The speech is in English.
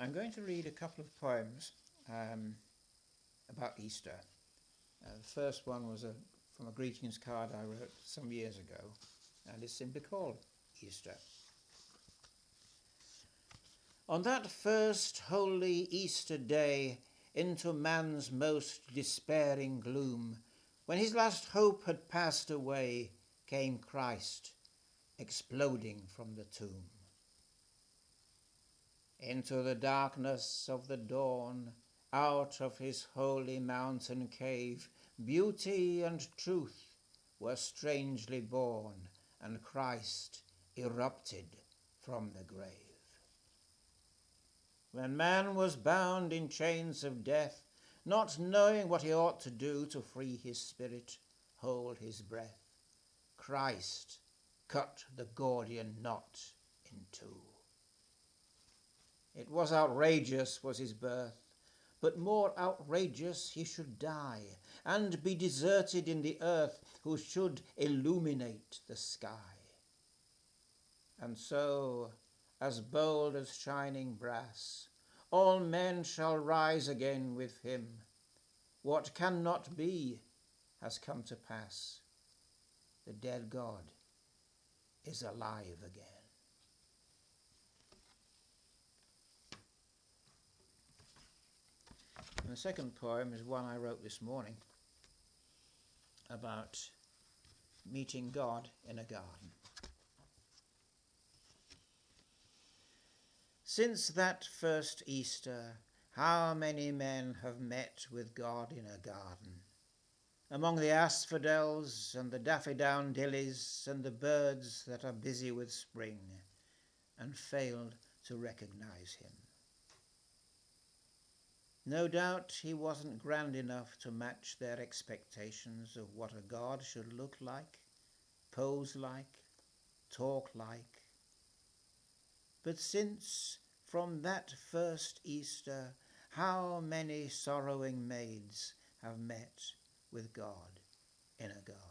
I'm going to read a couple of poems about Easter. The first one was from a greetings card I wrote some years ago, and it's simply called Easter. On that first holy Easter day, into man's most despairing gloom, when his last hope had passed away, came Christ, exploding from the tomb. Into the darkness of the dawn, out of his holy mountain cave, beauty and truth were strangely born, and Christ erupted from the grave. When man was bound in chains of death, not knowing what he ought to do to free his spirit, hold his breath, Christ cut the Gordian knot in two. It was outrageous, was his birth, but more outrageous he should die, and be deserted in the earth, who should illuminate the sky. And so, as bold as shining brass, all men shall rise again with him. What cannot be has come to pass. The dead God is alive again. And the second poem is one I wrote this morning about meeting God in a garden. Since that first Easter, how many men have met with God in a garden, among the asphodels and the daffodillies and the birds that are busy with spring, and failed to recognize him. No doubt he wasn't grand enough to match their expectations of what a God should look like, pose like, talk like. But since from that first Easter, how many sorrowing maids have met with God in a garden.